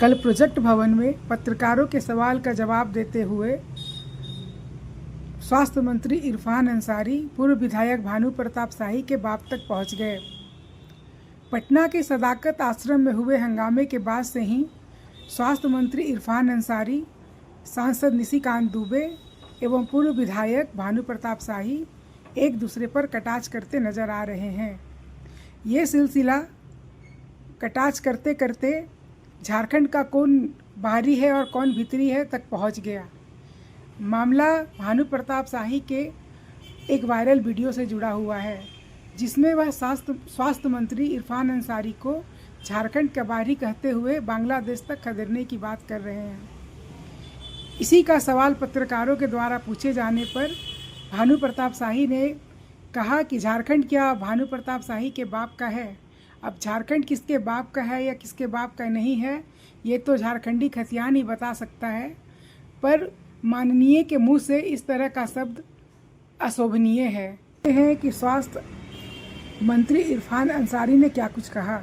कल प्रोजेक्ट भवन में पत्रकारों के सवाल का जवाब देते हुए स्वास्थ्य मंत्री इरफान अंसारी पूर्व विधायक भानु प्रताप शाही के बाप तक पहुंच गए। पटना के सदाकत आश्रम में हुए हंगामे के बाद से ही स्वास्थ्य मंत्री इरफान अंसारी, सांसद निशिकांत दुबे एवं पूर्व विधायक भानु प्रताप शाही एक दूसरे पर कटाक्ष करते नजर आ रहे हैं। ये सिलसिला कटाक्ष करते करते झारखंड का कौन बाहरी है और कौन भीतरी है तक पहुंच गया। मामला भानु प्रताप शाही के एक वायरल वीडियो से जुड़ा हुआ है, जिसमें वह स्वास्थ्य मंत्री इरफान अंसारी को झारखंड का बाहरी कहते हुए बांग्लादेश तक खदेड़ने की बात कर रहे हैं। इसी का सवाल पत्रकारों के द्वारा पूछे जाने पर भानु प्रताप शाही ने कहा कि झारखंड क्या भानु प्रताप शाही के बाप का है? अब झारखंड किसके बाप का है या किसके बाप का नहीं है, ये तो झारखंडी खतियान ही बता सकता है, पर माननीय के मुंह से इस तरह का शब्द अशोभनीय है कि स्वास्थ्य मंत्री इरफान अंसारी ने क्या कुछ कहा।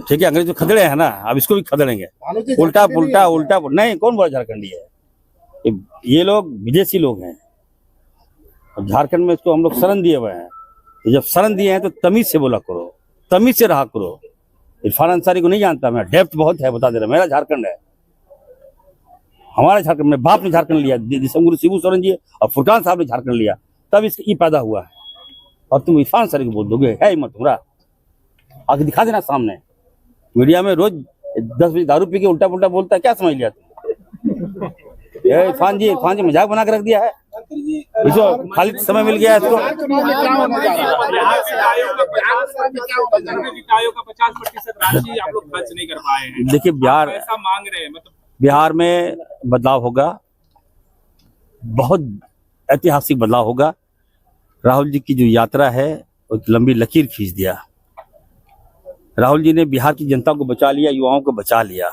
ठीक है, अंग्रेज जो खदेड़े हैं ना, अब इसको भी खदेड़ेंगे। उल्टा पुल्टा उल्टा नहीं, कौन बोला झारखंडी है? ये लोग विदेशी लोग हैं और झारखंड में इसको हम लोग शरण दिए हुए हैं। तो जब शरण दिए हैं तो तमीज से बोला करो, तमीज से रहा करो। इरफान अंसारी को नहीं जानता मैं, डेप्थ बहुत है, बता दे रहा। मेरा झारखंड है, हमारा झारखंड, मेरे बाप ने झारखंड लिया, दिसंगुरु शिबू सोरेन जी और फुरकान साहब ने झारखंड लिया, तब इसकी पैदा हुआ है। और तुम इरफान अंसारी को बोल दोगे? है हिम्मत तुम्हारा? आगे दिखा देना सामने। मीडिया में रोज 10 बजे दारू पी के उल्टा पुल्टा बोलता है, क्या समझ लिया तुम? इरफान जी मजाक बना के रख दिया है, इसको खाली समय मिल गया है इसको। देखिए बिहार में बदलाव होगा, बहुत ऐतिहासिक बदलाव होगा। राहुल जी की जो यात्रा है वो एक लंबी लकीर खींच दिया। राहुल जी ने बिहार की जनता को बचा लिया, युवाओं को बचा लिया,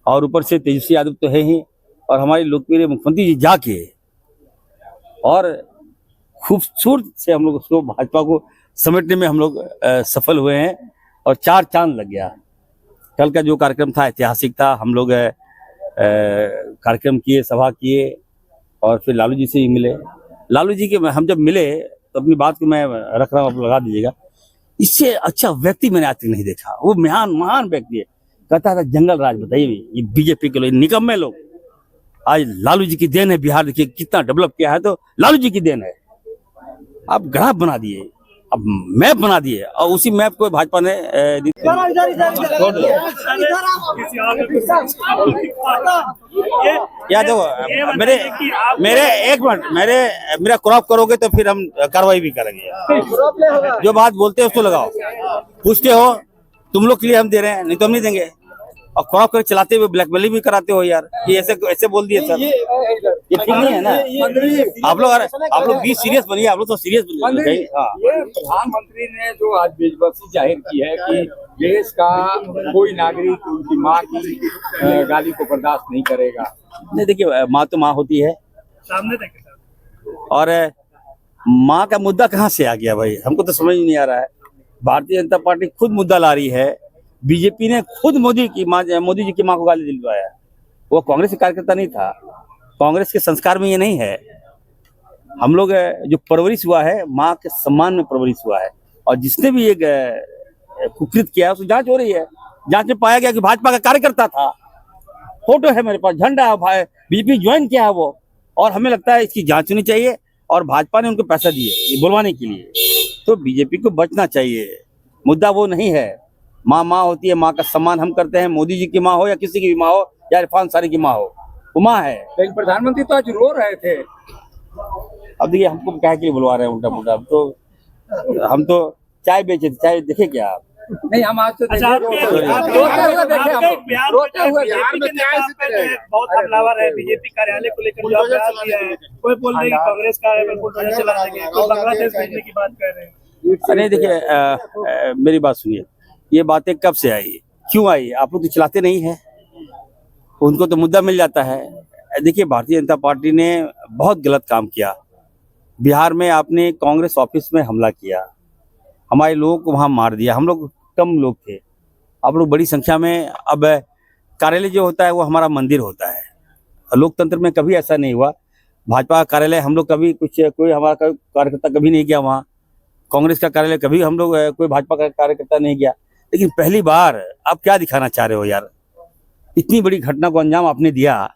और ऊपर से तेजस्वी यादव तो है ही, और हमारे लोकप्रिय मुख्यमंत्री जी जाके और खूबसूरत से हम लोग उसको भाजपा को समेटने में हम लोग सफल हुए हैं और 4 चांद लग गया। कल का जो कार्यक्रम था ऐतिहासिक था। हम लोग कार्यक्रम किए, सभा किए और फिर लालू जी से ही मिले। लालू जी के हम जब मिले तो अपनी बात को मैं रख रहा हूँ, आप लगा दीजिएगा। इससे अच्छा व्यक्ति मैंने आज तक नहीं देखा। वो महान व्यक्ति है। कहता था जंगल राज। बताइए, ये बीजेपी के लोग निकम्मे लोग। आज लालू जी की देन है, बिहार देखिए कितना डेवलप किया है, तो लालू जी की देन है। आप ग्राफ बना दिए, अब मैप बना दिए, और उसी मैप को भाजपा ने या देखो मेरे एक मिनट मेरा क्रॉप करोगे तो फिर हम कार्रवाई भी करेंगे। जो बात बोलते हैं उसको लगाओ, पूछते हो तुम लोग के लिए हम दे रहे हैं, नहीं तो हम नहीं देंगे। और क्रॉप कर चलाते हुए ब्लैकमेलिंग भी कराते हो यार, ये ऐसे बोल दिए सर, ये ठीक नहीं है ना। आप लोग भी सीरियस बनिए, आप लोग तो सीरियस बनिए। ये प्रधानमंत्री ने जो आज बेजबसी जाहिर की है कि देश का कोई नागरिक उनकी माँ की गाली को बर्दाश्त नहीं करेगा। नहीं, देखिए माँ तो माँ होती है सामने देखे, और माँ का मुद्दा कहाँ से आ गया भाई, हमको तो समझ नहीं आ रहा है। भारतीय जनता पार्टी खुद मुद्दा ला रही है। बीजेपी ने खुद मोदी जी की माँ को गाली दिलवाया। वो कांग्रेस का कार्यकर्ता नहीं था, कांग्रेस के संस्कार में ये नहीं है। हम लोग जो परवरिश हुआ है, माँ के सम्मान में परवरिश हुआ है, और जिसने भी एक कुकृत किया उसकी जांच हो रही है। जांच में पाया गया कि भाजपा का कार्यकर्ता था, फोटो है मेरे पास, झंडा है, बीजेपी ज्वाइन किया है वो, और हमें लगता है इसकी जांच होनी चाहिए। और भाजपा ने उनको पैसा दिए ये बुलवाने के लिए, तो बीजेपी को बचना चाहिए। मुद्दा वो नहीं है। माँ होती है, माँ का सम्मान हम करते हैं। मोदी जी की माँ हो या किसी की भी माँ हो, या इरफान अंसारी की माँ हो, वो माँ है। लेकिन प्रधानमंत्री तो आज रो रहे थे। अब देखिए हमको कह के बुलवा रहे हैं उल्टा पुल्टा। तो हम तो चाय बेचे थे, चाय देखे क्या आप? नहीं, हम आज तो बहुत हमलावर है बीजेपी कार्यालय को लेकर जो बयान दिया है, कोई बोल रहे हैं कांग्रेस का है, बिल्कुल चला देंगे, कोई बांग्लादेश भेजने की बात कर रहे हैं। अरे देखिए मेरी बात सुनिए, ये बातें कब से आई, क्यों आई? आप लोग तो चलाते नहीं है, उनको तो मुद्दा मिल जाता है। देखिए भारतीय जनता पार्टी ने बहुत गलत काम किया। बिहार में आपने कांग्रेस ऑफिस में हमला किया, हमारे लोगों को वहां मार दिया। हम लोग कम लोग थे, आप लोग बड़ी संख्या में, अब कार्यालय जो होता है वो हमारा मंदिर होता है। लोकतंत्र में कभी ऐसा नहीं हुआ, भाजपा का कार्यालय हम लोग कभी कोई हमारा कार्यकर्ता कभी नहीं गया वहाँ, कांग्रेस का कार्यालय कभी हम लोग कोई भाजपा का कार्यकर्ता नहीं गया। लेकिन पहली बार आप क्या दिखाना चाह रहे हो यार, इतनी बड़ी घटना को अंजाम आपने दिया,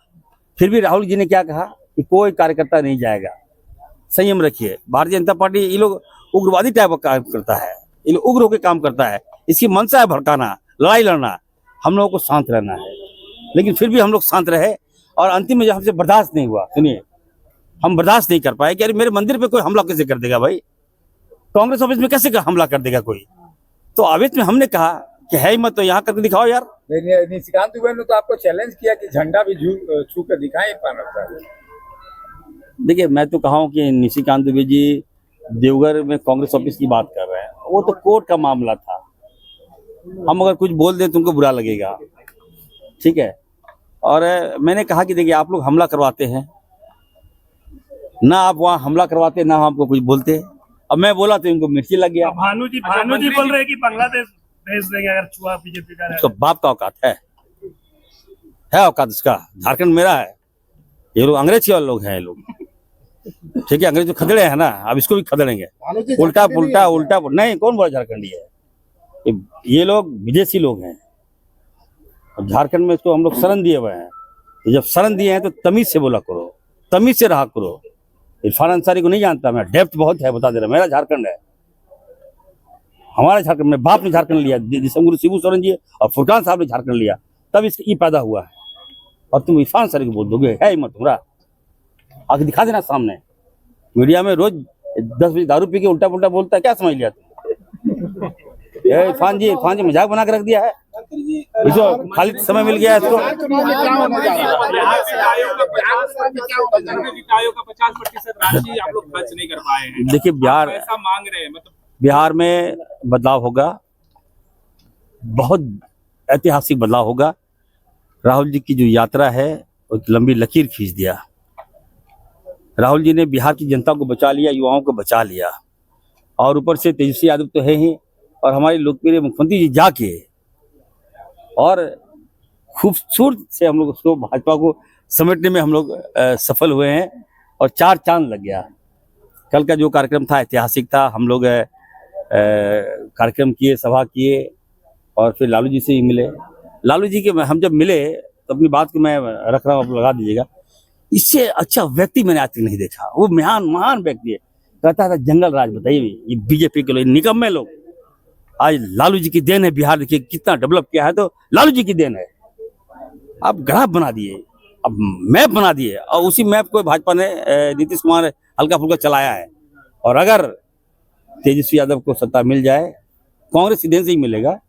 फिर भी राहुल जी ने क्या कहा कि कोई कार्यकर्ता नहीं जाएगा। संयम रखिए, भारतीय जनता पार्टी ये लोग उग्रवादी टाइप का काम करता है, ये लोग उग्र होकर काम करता है, इसकी मंशा है भड़काना, लड़ाई लड़ना। हम लोगों को शांत रहना है, लेकिन फिर भी हम लोग शांत रहे और अंतिम में जो हमसे बर्दाश्त नहीं हुआ, सुनिए, हम बर्दाश्त नहीं कर पाए कि अरे मेरे मंदिर पे कोई हमला कैसे कर देगा भाई, कांग्रेस ऑफिस में कैसे हमला कर देगा कोई। तो आवेश में हमने कहा कि है ही मत, तो यहाँ करके दिखाओ यार। निशिकांत दुबे ने तो आपको चैलेंज किया कि झंडा भी छू कर दिखाएं पाना। देखिए, मैं तो कहा हूँ कि निशिकांत दुबे जी देवघर में कांग्रेस ऑफिस की बात कर रहे हैं, वो तो कोर्ट का मामला था। हम अगर कुछ बोल दें तुमको बुरा लगेगा, ठीक है। और मैंने कहा कि देखिए, आप लोग हमला करवाते हैं ना, आप वहाँ हमला करवाते ना आपको कुछ बोलते। अब मैं बोला तो इनको मिर्ची लग गया। भानु जी बोल रहे हैं कि बांग्लादेश भेज देंगे अगर छुआ बीजेपी का। उसका बाप का औकात है औकात इसका। झारखंड मेरा है, ये लोग अंग्रेज के लोग हैं, ये लोग, ठीक है। अंग्रेज जो खदेड़े हैं ना, अब इसको भी खदेड़ेंगे। उल्टा नहीं, कौन बोला झारखंडी है, ये लोग विदेशी लोग हैं। झारखंड में इसको हम लोग शरण दिए हुए हैं, तो जब शरण दिए हैं तो तमीज से बोला करो, तमीज से रहा करो। इरफान अंसारी को नहीं जानता मैं, डेप्थ बहुत है, बता दे रहा। मेरा झारखंड है, हमारा झारखंड, मेरे बाप ने झारखंड लिया, दिसंगुरु शिबू सोरेन जी और फुरकान साहब ने झारखंड लिया, तब इसकी पैदा हुआ है। और तुम इरफान अंसारी को बोल दोगे, है हिम्मत तुम्हारा? आके दिखा देना सामने, मीडिया में रोज 10 बजे दारू पी के उल्टा पुल्टा बोलता है, क्या समझ लिया तुम? इरफान जी मजाक बना के रख दिया है, इसको खाली समय मिल गया है इसको। देखिए, बिहार में बदलाव होगा, बहुत ऐतिहासिक बदलाव होगा। राहुल जी की जो यात्रा है वो एक लंबी लकीर खींच दिया। राहुल जी ने बिहार की जनता को बचा लिया, युवाओं को बचा लिया, और ऊपर से तेजस्वी यादव तो है ही, और हमारे लोकप्रिय मुख्यमंत्री जी जाके और खूबसूरत से हम लोग उसको, भाजपा को समेटने में हम लोग सफल हुए हैं, और 4 चांद लग गया। कल का जो कार्यक्रम था ऐतिहासिक था। हम लोग कार्यक्रम किए, सभा किए, और फिर लालू जी से ही मिले। लालू जी के हम जब मिले तो अपनी बात को मैं रख रहा हूँ, आप लगा दीजिएगा। इससे अच्छा व्यक्ति मैंने आज तक नहीं देखा। वो महान व्यक्ति है। कहता था जंगल राज, बताइए ये बीजेपी के लोग निकम्मे लोग। आज लालू जी की देन है, बिहार देखिए कितना डेवलप किया है, तो लालू जी की देन है। आप ग्राफ बना दिए, अब मैप बना दिए, और उसी मैप को भाजपा ने नीतीश कुमार हल्का फुल्का चलाया है। और अगर तेजस्वी यादव को सत्ता मिल जाए, कांग्रेस की देन से ही मिलेगा।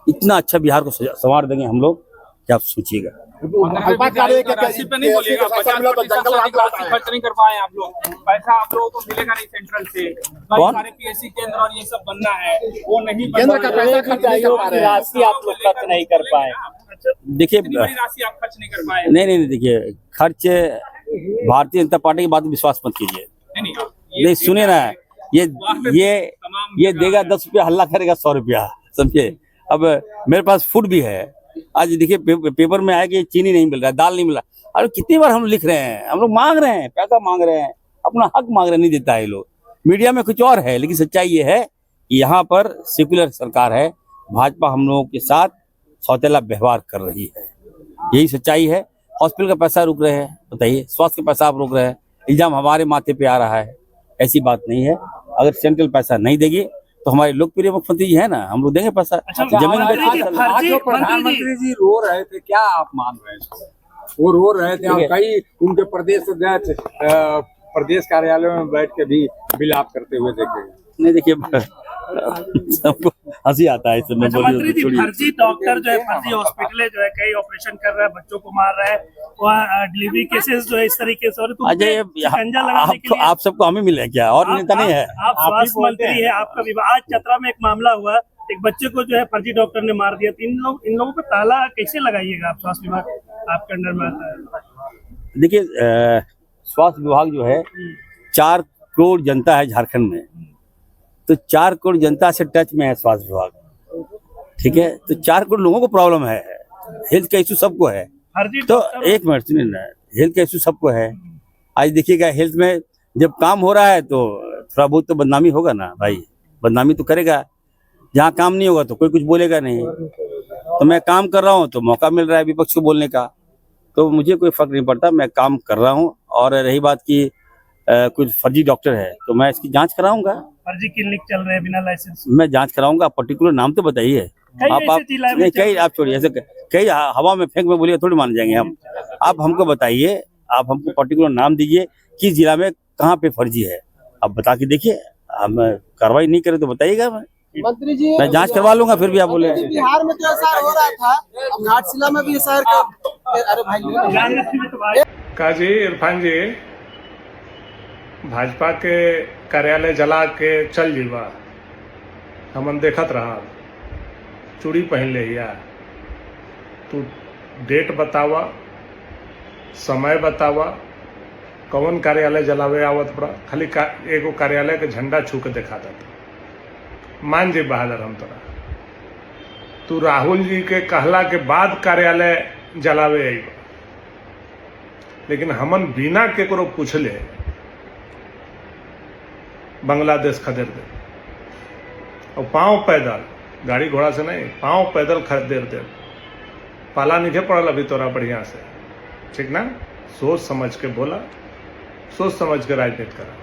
इतना अच्छा बिहार को संवार देंगे हम लोग, क्या आप सोचिएगा। राशि पे नहीं बोलिएगा, 50% खर्च नहीं कर पाए आप लोग, पैसा आप लोगों को मिलेगा नहीं सेंट्रल से। सारे पीएससी केंद्र और ये सब बनना है, वो नहीं केंद्र का पैसा खर्च नहीं कर पा रहे हैं, राशि आप लोग खर्च नहीं कर पाए। देखिए, राशि आप खर्च नहीं कर पाए। नहीं, देखिए, खर्च भारतीय जनता पार्टी की बात में विश्वास मत कीजिए। नहीं, सुनिए ना, ये देगा 10 रुपया, हल्ला करेगा 100 रुपया, समझे। अब मेरे पास फूड भी है। आज देखिए पेपर में आया कि चीनी नहीं मिल रहा है, दाल नहीं मिल रहा। अरे कितनी बार हम लिख रहे हैं, हम लोग मांग रहे हैं, पैसा मांग रहे हैं, अपना हक मांग रहे हैं, नहीं देता है लोग। मीडिया में कुछ और है, लेकिन सच्चाई ये है कि यहाँ पर सेक्युलर सरकार है। भाजपा हम लोगों के साथ सौतेला व्यवहार कर रही है, यही सच्चाई है। हॉस्पिटल का पैसा रोक रहे हैं, बताइए, स्वास्थ्य का पैसा आप रोक रहे हैं, इल्जाम हमारे माथे पे आ रहा है। ऐसी बात नहीं है। अगर सेंट्रल पैसा नहीं देगी तो हमारे लोकप्रिय मुख्यमंत्री जी है ना, हम लोग देंगे पैसा। जमीन प्रधानमंत्री जी रो रहे थे, क्या आप मान रहे हैं? वो रो रहे थे, और कई उनके प्रदेश अध्यक्ष प्रदेश कार्यालय में बैठ के भी विलाप करते हुए देखे। नहीं, देखिए, सबको हंसी आता है इस समय। मंत्री जी, फर्जी डॉक्टर जो है, फर्जी हॉस्पिटल जो है, कई ऑपरेशन कर रहा है, बच्चों को मार रहा है, वहाँ डिलीवरी केसेस जो है इस तरीके से। आप सबको हमें मिले क्या, और नेता नहीं है? आप स्वास्थ्य मंत्री है, आपका विभाग। आज चतरा में एक मामला हुआ, एक बच्चे को जो है फर्जी डॉक्टर ने मार दिया। इन लोगों को ताला कैसे लगाइएगा आप? स्वास्थ्य विभाग आपके अंडर में आता है। देखिए, स्वास्थ्य विभाग जो है, 4 करोड़ जनता है झारखंड में, तो 4 करोड़ जनता से टच में है स्वास्थ्य विभाग, ठीक है, तो 4 करोड़ लोगों को प्रॉब्लम है, हेल्थ का इशू सबको है। फर्जी तो डॉक्टर एक मिनट सुनिए ना, हेल्थ का इशू सबको है। आज देखिएगा हेल्थ में जब काम हो रहा है तो थोड़ा बहुत तो बदनामी होगा ना भाई, बदनामी तो करेगा। जहाँ काम नहीं होगा तो कोई कुछ बोलेगा नहीं। तो मैं काम कर रहा हूँ तो मौका मिल रहा है विपक्ष को बोलने का, तो मुझे कोई फर्क नहीं पड़ता, मैं काम कर रहा हूँ। और रही बात की कुछ फर्जी डॉक्टर है तो मैं इसकी जांच कराऊंगा, फर्जी क्लिनिक चल रहे हैं बिना लाइसेंस। मैं जांच कराऊंगा। पर्टिकुलर नाम तो बताइए आप ऐसे जिला में नहीं, चल कई आप छोड़िए, ऐसे कई हवा में फेंक में बोलिए थोड़ी मान जाएंगे हम। आप हमको बताइए, आप हमको पर्टिकुलर नाम दीजिए किस जिला में कहाँ पे फर्जी है, आप बता के देखिए। हम कार्रवाई नहीं करें तो बताइएगा, मंत्री जी मैं जांच करवा लूंगा। फिर भी आप बोले बिहार में तो ऐसा हो रहा था, अब घाटशिला में भी शहर का अरे भाई काजी इरफान जी भाजपा के कार्यालय जला के चल जीवा, हमन देखत रहा, चूड़ी पहन ले या तू डेट बतावा, समय बतावा, कौन कार्यालय जलावे आवत पड़ा, खाली एगो कार्यालय के झंडा छू के देखा था। मान जी बहादुर हम तोरा, तू राहुल जी के कहला के बाद कार्यालय जलावे आई, लेकिन हमन बिना केकरो पूछले बांग्लादेश खदेड़ दे, और पांव पैदल, गाड़ी घोड़ा से नहीं, पांव पैदल खदेड़ दे। पाला नहीं पड़ल अभी तोरा बढ़िया से, ठीक ना? सोच समझ के बोला, सोच समझ के राजनीति करा।